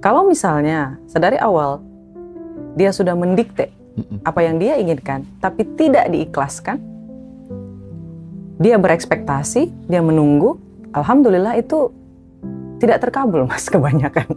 Kalau misalnya sedari awal dia sudah mendikte apa yang dia inginkan, tapi tidak diikhlaskan, dia berekspektasi, dia menunggu, alhamdulillah itu tidak terkabul mas kebanyakan.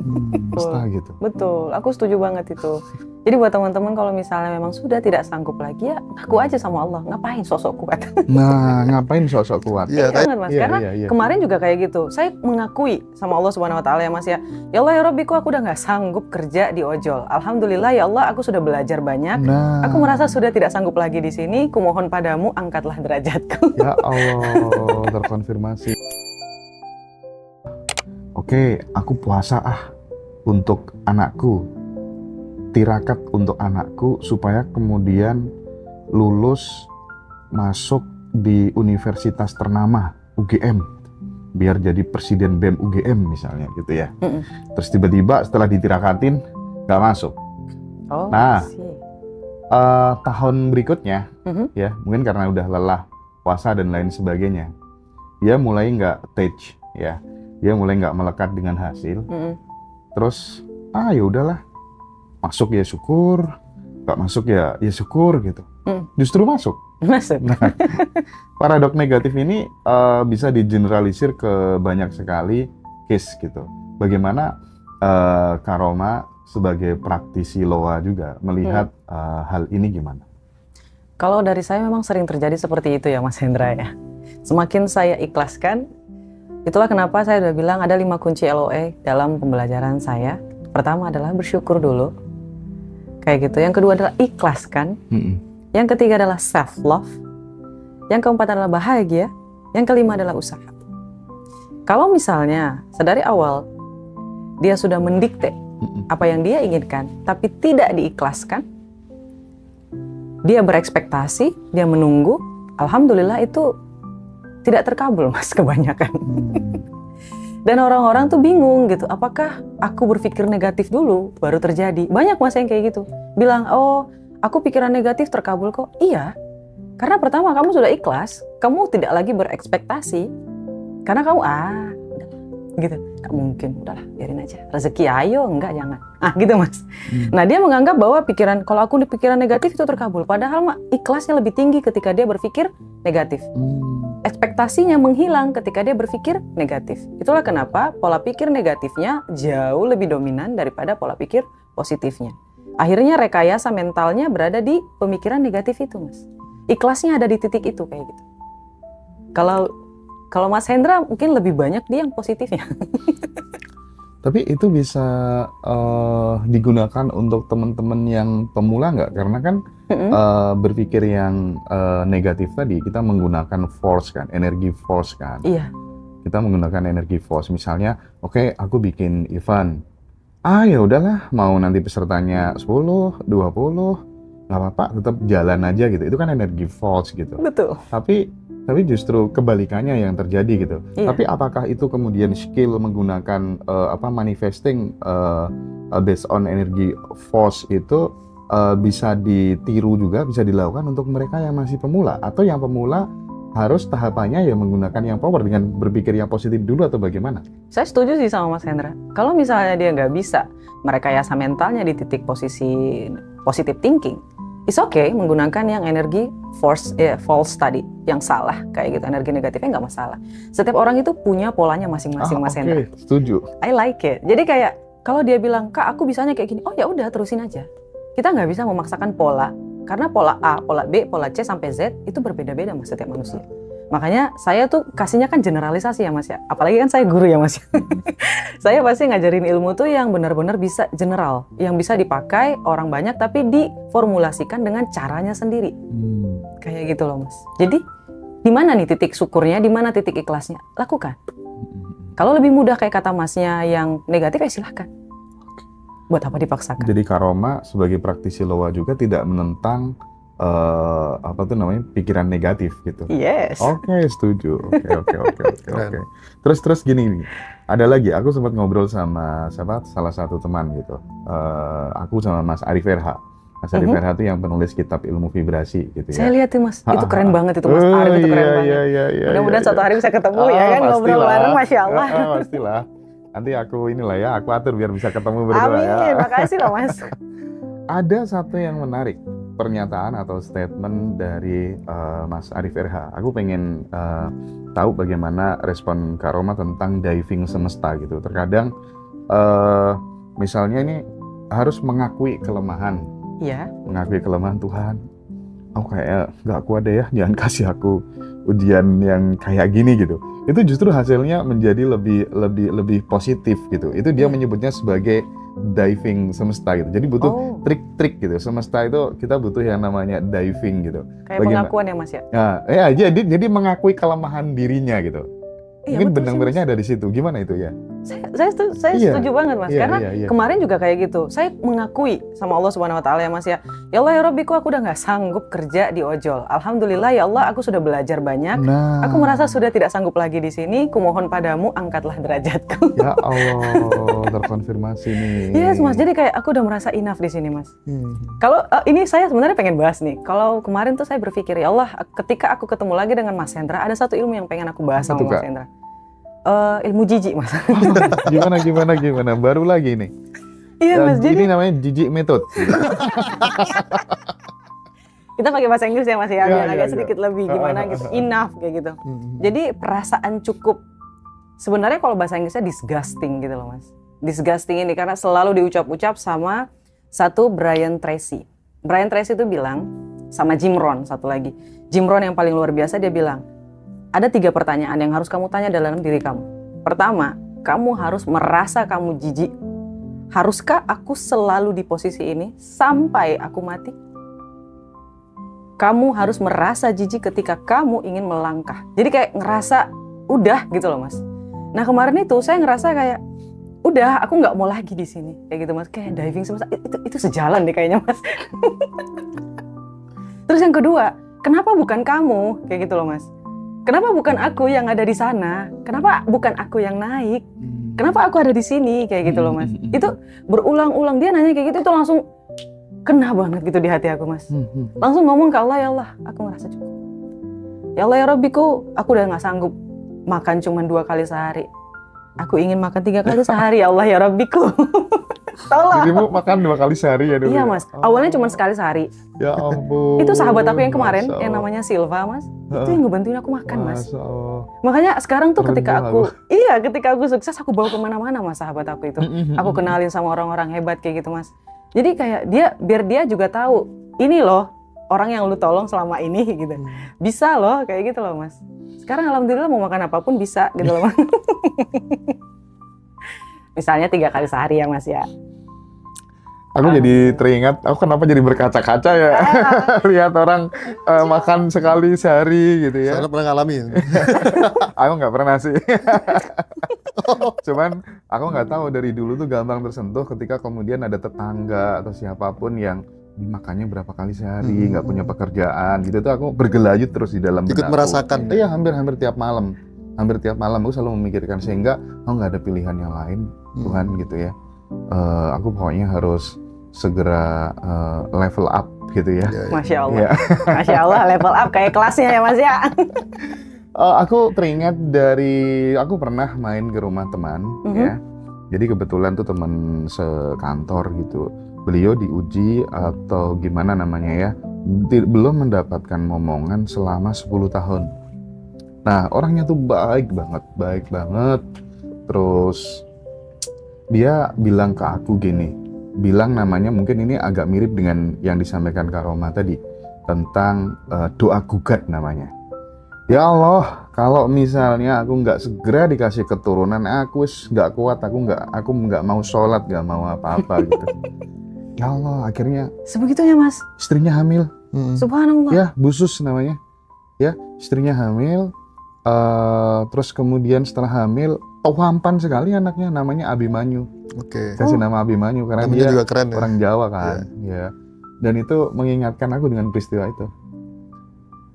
Pesta gitu. Betul, aku setuju banget itu. Jadi buat teman-teman kalau misalnya memang sudah tidak sanggup lagi ya ngaku aja sama Allah, ngapain sosok kuat. Nah, ngapain sosok kuat? Iya banget mas, karena kemarin juga kayak gitu. Saya mengakui sama Allah Subhanahu Wa Taala ya mas ya. Ya Allah ya Rabbiku, aku udah nggak sanggup kerja di ojol. Alhamdulillah ya Allah, aku sudah belajar banyak. Aku merasa sudah tidak sanggup lagi di sini. Kumohon padamu, angkatlah derajatku. Ya Allah, terkonfirmasi. Oke, aku puasa untuk anakku, tirakat untuk anakku supaya kemudian lulus masuk di universitas ternama UGM, biar jadi presiden BEM UGM misalnya gitu ya. Terus tiba-tiba setelah ditirakatin nggak masuk. Nah, tahun berikutnya ya mungkin karena udah lelah puasa dan lain sebagainya, dia mulai nggak teach ya. Dia mulai nggak melekat dengan hasil, terus ya udahlah, masuk ya syukur, nggak masuk ya syukur gitu. Justru masuk. Nah, paradok negatif ini bisa digeneralisir ke banyak sekali case gitu. Bagaimana Karoma sebagai praktisi loa juga melihat hal ini gimana? Kalau dari saya memang sering terjadi seperti itu ya Mas Hendra ya. Semakin saya ikhlaskan, itulah kenapa saya udah bilang ada 5 kunci LOE dalam pembelajaran saya. Pertama adalah bersyukur dulu, kayak gitu. Yang kedua adalah ikhlaskan. Yang ketiga adalah self love. Yang keempat adalah bahagia. Yang kelima adalah usaha. Kalau misalnya sedari awal dia sudah mendikte apa yang dia inginkan, tapi tidak diikhlaskan, dia berekspektasi, dia menunggu, alhamdulillah itu tidak terkabul mas kebanyakan. Dan orang-orang tuh bingung gitu, apakah aku berpikir negatif dulu baru terjadi? Banyak mas yang kayak gitu, bilang oh aku pikiran negatif terkabul kok. Iya, karena pertama kamu sudah ikhlas, kamu tidak lagi berekspektasi, karena kamu gitu, gak mungkin, udahlah biarin aja, rezeki ayo, enggak jangan, gitu mas. Nah dia menganggap bahwa pikiran, kalau aku pikiran negatif itu terkabul, padahal ikhlasnya lebih tinggi ketika dia berpikir negatif. Ekspektasinya menghilang ketika dia berpikir negatif. Itulah kenapa pola pikir negatifnya jauh lebih dominan daripada pola pikir positifnya. Akhirnya rekayasa mentalnya berada di pemikiran negatif itu mas. Ikhlasnya ada di titik itu kayak gitu. Kalau Mas Hendra mungkin lebih banyak dia yang positifnya. Tapi itu bisa digunakan untuk teman-teman yang pemula nggak? Karena kan berpikir yang negatif tadi, kita menggunakan force kan, energi force kan. Iya. Kita menggunakan energi force. Misalnya, oke, aku bikin event. Ya udahlah, mau nanti pesertanya 10, 20, nggak apa-apa, tetap jalan aja gitu. Itu kan energi force gitu. Betul. Tapi justru kebalikannya yang terjadi gitu. Iya. Tapi apakah itu kemudian skill menggunakan manifesting based on energy force itu bisa ditiru juga, bisa dilakukan untuk mereka yang masih pemula, atau yang pemula harus tahapannya ya menggunakan yang power dengan berpikir yang positif dulu, atau bagaimana? Saya setuju sih sama Mas Hendra. Kalau misalnya dia nggak bisa merekayasa mentalnya di titik posisi positive thinking, it's okay menggunakan yang energi false tadi, yang salah kayak gitu, energi negatifnya nggak masalah. Setiap orang itu punya polanya masing-masing Mas Hendra. Setuju. I like it. Jadi kayak kalau dia bilang kak aku bisanya kayak gini, oh ya udah terusin aja. Kita nggak bisa memaksakan pola, karena pola A, pola B, pola C sampai Z itu berbeda-beda mas setiap manusia. Makanya saya tuh kasihnya kan generalisasi ya mas ya, apalagi kan saya guru ya mas. Saya pasti ngajarin ilmu tuh yang benar-benar bisa general, yang bisa dipakai orang banyak tapi diformulasikan dengan caranya sendiri. Kayak gitu loh mas. Jadi di mana nih titik syukurnya, di mana titik ikhlasnya? Lakukan. Kalau lebih mudah kayak kata masnya yang negatif ya silahkan. Buat apa dipaksakan? Jadi Karoma sebagai praktisi loa juga tidak menentang pikiran negatif gitu. Yes. Oke, setuju. Oke. Terus gini, ada lagi. Aku sempat ngobrol sama salah satu teman gitu. Aku sama Mas Arif RH. Mas Arif RH itu yang penulis kitab ilmu vibrasi gitu ya. Saya lihat tuh mas, itu keren banget itu mas Arif, itu keren banget. Mudah-mudahan suatu hari bisa ketemu ya kan, ngobrol bareng, masya Allah. Pastilah. Nanti aku inilah ya, aku atur biar bisa ketemu berdua. Amin, ya. makasih loh Mas. Ada satu yang menarik, pernyataan atau statement dari Mas Arif RH. Aku pengen tahu bagaimana respon Kak Roma tentang diving semesta gitu. Terkadang misalnya ini harus mengakui kelemahan. Iya. Mengakui kelemahan Tuhan. Aku kayak nggak kuat deh ya, jangan kasih aku ujian yang kayak gini gitu. Itu justru hasilnya menjadi lebih positif gitu. Itu dia menyebutnya sebagai diving semesta gitu. Jadi butuh trik-trik gitu. Semesta itu kita butuh yang namanya diving gitu. Kayak pengakuan ya Mas ya? Nah, ya jadi mengakui kelemahan dirinya gitu. Iya, mungkin benang-benangnya ada di situ. Gimana itu ya? Saya setuju banget Mas, karena kemarin juga kayak gitu. Saya mengakui sama Allah Subhanahu Wa Taala ya Mas ya. Ya Allah ya Rabbiku, aku udah nggak sanggup kerja di ojol. Alhamdulillah ya Allah, aku sudah belajar banyak. Aku merasa sudah tidak sanggup lagi di sini. Kumohon padamu, angkatlah derajatku. Ya Allah, terkonfirmasi nih. Yes Mas, jadi kayak aku udah merasa enough di sini Mas. Kalau ini saya sebenarnya pengen bahas nih. Kalau kemarin tuh saya berpikir ya Allah, ketika aku ketemu lagi dengan Mas Hendra, ada satu ilmu yang pengen aku bahas sama Mas Hendra. Ilmu jijik Mas. Gimana? Baru lagi nih. Iya Mas, jadi ini namanya jijik method. Kita pakai bahasa Inggris ya Mas ya, biar agak sedikit lebih gimana gitu, enough kayak gitu. Jadi perasaan cukup, sebenarnya kalau bahasa Inggrisnya disgusting gitu loh Mas. Disgusting ini karena selalu diucap-ucap sama satu Brian Tracy. Brian Tracy itu bilang sama Jim Rohn, satu lagi. Jim Rohn yang paling luar biasa, dia bilang, ada 3 pertanyaan yang harus kamu tanya dalam diri kamu. Pertama, kamu harus merasa kamu jijik. Haruskah aku selalu di posisi ini sampai aku mati? Kamu harus merasa jijik ketika kamu ingin melangkah. Jadi kayak ngerasa udah gitu loh Mas. Nah kemarin itu saya ngerasa kayak udah, aku nggak mau lagi di sini kayak gitu Mas. Kayak diving semesta itu sejalan deh kayaknya Mas. Terus yang kedua, kenapa bukan kamu kayak gitu loh Mas? Kenapa bukan aku yang ada di sana? Kenapa bukan aku yang naik? Kenapa aku ada di sini? Kayak gitu loh Mas. Itu berulang-ulang dia nanya kayak gitu, itu langsung kena banget gitu di hati aku Mas. Langsung ngomong ke Allah, ya Allah, aku ngerasa cukup. Ya Allah ya Rabbiku, aku udah gak sanggup makan cuma 2 kali sehari. Aku ingin makan 3 kali sehari, ya Allah ya Rabbiku. Tolong. Jadi mau makan 2 kali sehari ya dulu? Iya Mas, awalnya cuma sekali sehari. Ya ampun. Itu sahabat aku yang kemarin, yang namanya Silva Mas. Itu yang ngebantuin aku makan Mas. Makanya sekarang tuh ketika aku sukses, aku bawa kemana-mana Mas sahabat aku itu. Aku kenalin sama orang-orang hebat kayak gitu Mas. Jadi kayak biar dia juga tahu, ini loh orang yang lu tolong selama ini gitu. Bisa loh kayak gitu loh Mas. Sekarang alhamdulillah mau makan apapun bisa gitu loh Mas. Misalnya 3 kali sehari ya Mas ya. Aku jadi teringat, aku kenapa jadi berkaca-kaca ya. Lihat orang makan sekali sehari gitu ya. Soalnya pernah ngalamin. Aku nggak pernah sih. Cuman aku nggak tahu dari dulu tuh gampang tersentuh ketika kemudian ada tetangga atau siapapun yang makannya berapa kali sehari, nggak punya pekerjaan gitu tuh aku bergelayut terus di dalam benakku. Ikut merasakan. Iya, hampir tiap malam. Hampir tiap malam aku selalu memikirkan, sehingga aku nggak ada pilihan yang lain, Tuhan gitu ya. Aku pokoknya harus segera level up gitu ya. Masya Allah, Masya Allah, level up kayak kelasnya ya Mas ya. Aku teringat dari, aku pernah main ke rumah teman ya. Jadi kebetulan tuh teman sekantor gitu. Beliau diuji atau gimana namanya ya, belum mendapatkan momongan selama 10 tahun. Nah orangnya tuh baik banget. Terus dia bilang ke aku gini, bilang namanya mungkin ini agak mirip dengan yang disampaikan Kak Roma tadi tentang doa gugat namanya. Ya Allah, kalau misalnya aku nggak segera dikasih keturunan, aku nggak kuat, aku nggak mau sholat, nggak mau apa-apa gitu. Ya Allah, akhirnya sebegitunya Mas. Istrinya hamil. Subhanallah. Ya, Busus namanya. Ya, istrinya hamil. Terus kemudian setelah hamil, tampan sekali anaknya, namanya Abimanyu. Oke. Kasih nama Abimanyu karena namanya dia juga keren, orang Jawa kan. Ya. Dan itu mengingatkan aku dengan peristiwa itu.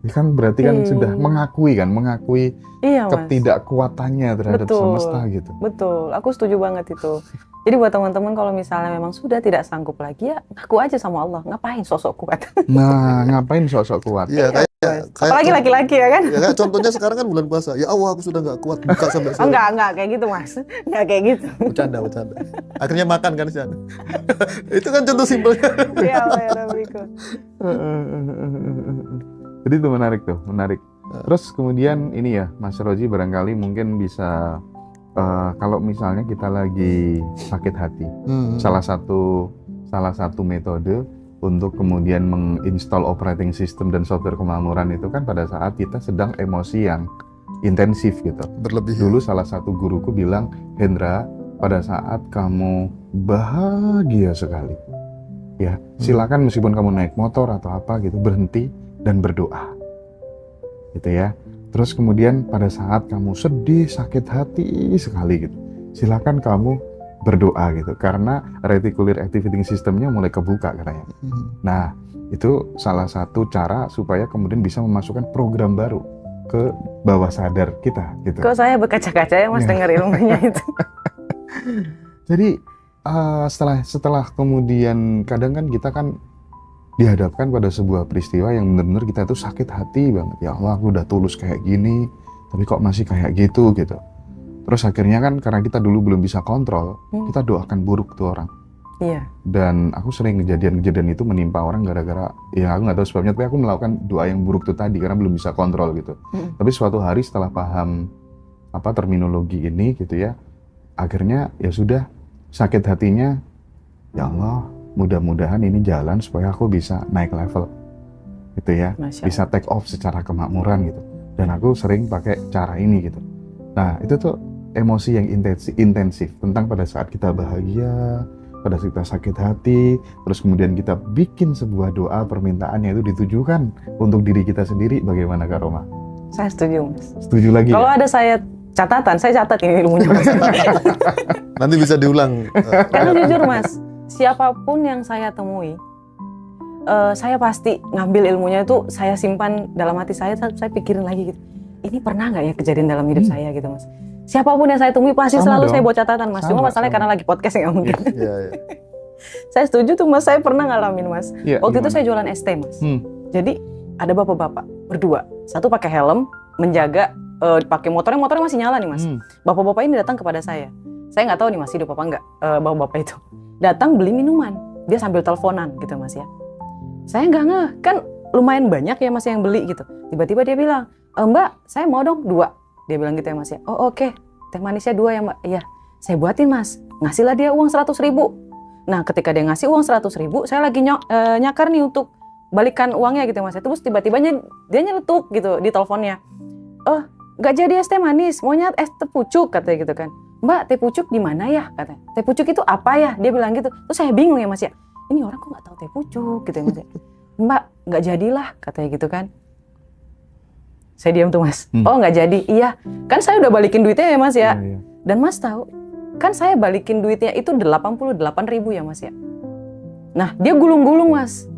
Ini kan berarti kan sudah mengakui iya, ketidakkuatannya terhadap semesta gitu. Betul, aku setuju banget itu. Jadi buat teman-teman kalau misalnya memang sudah tidak sanggup lagi, ya ngaku aja sama Allah. Ngapain sosok kuat? Nah, ngapain sosok kuat? Iya, Apalagi laki-laki ya kan? Ya kayak contohnya sekarang kan bulan puasa. Ya Allah, aku sudah nggak kuat buka sampai sore. Enggak kayak gitu Mas. Enggak kayak gitu. Bercanda. Akhirnya makan kan sih. Itu kan contoh simpelnya. Iya, berikut. Jadi itu menarik. Terus kemudian ini ya, Mas Roji barangkali mungkin bisa kalau misalnya kita lagi sakit hati, salah satu metode untuk kemudian menginstal operating system dan software kemakmuran itu kan pada saat kita sedang emosi yang intensif gitu. Berlebih. Dulu salah satu guruku bilang, Hendra, pada saat kamu bahagia sekali, ya silakan meskipun kamu naik motor atau apa gitu, berhenti dan berdoa, gitu ya. Terus kemudian pada saat kamu sedih, sakit hati sekali gitu, silakan kamu berdoa gitu, karena reticular activating systemnya mulai kebuka katanya. Nah, itu salah satu cara supaya kemudian bisa memasukkan program baru ke bawah sadar kita gitu. Kok saya berkaca-kaca ya Mas dengar ilmunya itu. Jadi setelah kemudian kadang kan kita kan dihadapkan pada sebuah peristiwa yang benar-benar kita tuh sakit hati banget. Ya Allah, aku udah tulus kayak gini, tapi kok masih kayak gitu. Terus akhirnya kan karena kita dulu belum bisa kontrol, kita doakan buruk tuh orang. Iya. Dan aku sering kejadian itu menimpa orang gara-gara, ya aku nggak tahu sebabnya, tapi aku melakukan doa yang buruk tuh tadi karena belum bisa kontrol gitu. Tapi suatu hari setelah paham terminologi ini gitu ya, akhirnya ya sudah, sakit hatinya, ya Allah, mudah-mudahan ini jalan supaya aku bisa naik level gitu ya, bisa take off secara kemakmuran gitu. Dan aku sering pakai cara ini gitu. Nah itu tuh emosi yang intensif tentang pada saat kita bahagia, pada saat kita sakit hati, terus kemudian kita bikin sebuah doa permintaan yang itu ditujukan untuk diri kita sendiri. Bagaimana Kak Roma? Saya setuju Mas. Setuju lagi. Kalau ada saya catatan, saya catat ini ilmunya Mas. Nanti bisa diulang. Karena jujur Mas, siapapun yang saya temui, saya pasti ngambil ilmunya itu saya simpan dalam hati saya pikirin lagi gitu. Ini pernah nggak ya kejadian dalam hidup saya gitu Mas? Siapapun yang saya temui pasti selalu saya buat catatan Mas. Cuma masalahnya karena lagi podcast nggak mungkin. Saya setuju tuh Mas, saya pernah ngalamin Mas. Waktu itu saya jualan ST Mas. Jadi ada bapak-bapak berdua, satu pakai helm menjaga, pakai motornya masih nyala nih Mas. Bapak-bapak ini datang kepada saya nggak tahu nih Mas hidup apa enggak, bapak-bapak itu datang beli minuman, dia sambil teleponan gitu Mas ya. Saya nggak ngeh, kan lumayan banyak ya Mas yang beli gitu. Tiba-tiba dia bilang, Mbak, saya mau dong 2. Dia bilang gitu ya Mas ya. Oh oke, teh manisnya 2 ya Mbak. Iya, saya buatin Mas. Ngasihlah dia uang 100.000. Nah ketika dia ngasih uang 100.000, saya lagi nyakar nih untuk balikan uangnya gitu ya Mas. Terus tiba-tiba dia nyeletuk gitu di teleponnya. Nggak jadi es teh manis, maunya es teh pucuk katanya gitu kan. Mbak, teh pucuk di mana ya katanya. Teh pucuk itu apa ya? Dia bilang gitu. Terus saya bingung ya Mas ya. Ini orang kok nggak tahu teh pucuk gitu ya Mas ya. Mbak, nggak jadilah katanya gitu kan. Saya diam tuh Mas. Oh nggak jadi, iya. Kan saya udah balikin duitnya ya Mas ya. Dan Mas tahu, kan saya balikin duitnya itu 88.000 ya Mas ya. Nah dia gulung-gulung Mas.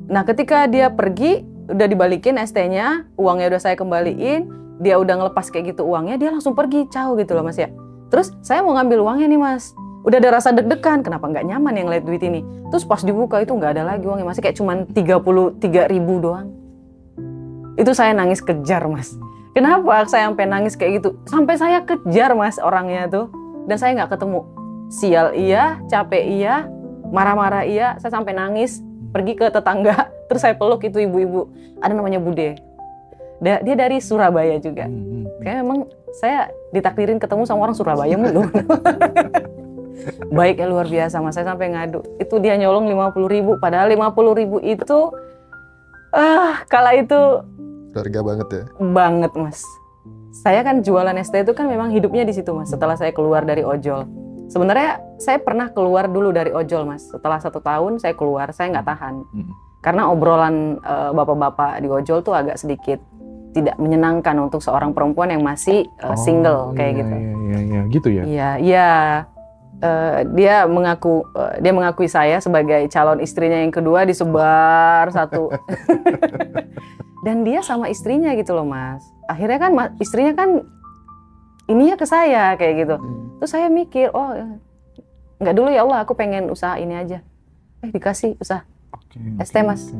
Nah ketika dia pergi, udah dibalikin ST-nya, uangnya udah saya kembaliin, dia udah ngelepas kayak gitu uangnya, dia langsung pergi, ciao gitu loh Mas ya. Terus saya mau ngambil uangnya nih Mas. Udah ada rasa deg-degan, kenapa nggak nyaman yang ngeliat duit ini. Terus pas dibuka itu nggak ada lagi uangnya, masih kayak cuman 33.000 doang. Itu saya nangis kejar Mas. Kenapa saya sampai nangis kayak gitu? Sampai saya kejar Mas orangnya tuh. Dan saya nggak ketemu. Sial iya, capek iya, marah-marah iya. Saya sampai nangis, pergi ke tetangga. Terus saya peluk itu ibu-ibu. Ada namanya Bude. Dia dari Surabaya juga. Kayaknya memang saya ditakdirin ketemu sama orang Surabaya mulu. Baiknya luar biasa Mas. Saya sampai ngadu. Itu dia nyolong 50.000. Padahal 50.000 itu kala itu harga banget ya? Banget Mas. Saya kan jualan ST itu kan memang hidupnya di situ Mas. Setelah saya keluar dari ojol. Sebenarnya saya pernah keluar dulu dari ojol Mas. Setelah 1 tahun saya keluar, saya nggak tahan. Karena obrolan bapak-bapak di ojol tuh agak sedikit tidak menyenangkan untuk seorang perempuan yang masih single kayak gitu. Iya, gitu ya? Iya. Dia mengakui saya sebagai calon istrinya yang kedua, disebar satu. Dan dia sama istrinya gitu loh Mas. Akhirnya kan istrinya kan ininya ke saya kayak gitu. Terus saya mikir, nggak dulu ya Allah, aku pengen usaha ini aja. Dikasih usaha ST Mas.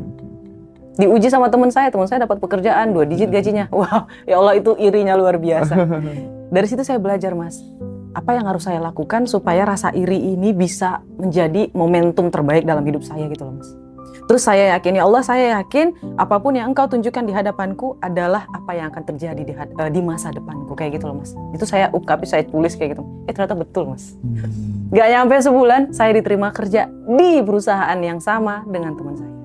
Diuji sama teman saya dapat pekerjaan 2 digit gajinya. Wow, ya Allah, itu irinya luar biasa. Dari situ saya belajar, Mas, apa yang harus saya lakukan supaya rasa iri ini bisa menjadi momentum terbaik dalam hidup saya gitu loh, Mas. Terus saya yakin, ya Allah, saya yakin apapun yang Engkau tunjukkan di hadapanku adalah apa yang akan terjadi di masa depanku, kayak gitu loh, Mas. Itu saya ungkapi, saya tulis kayak gitu. Ternyata betul, Mas. Gak nyampe sebulan saya diterima kerja di perusahaan yang sama dengan teman saya.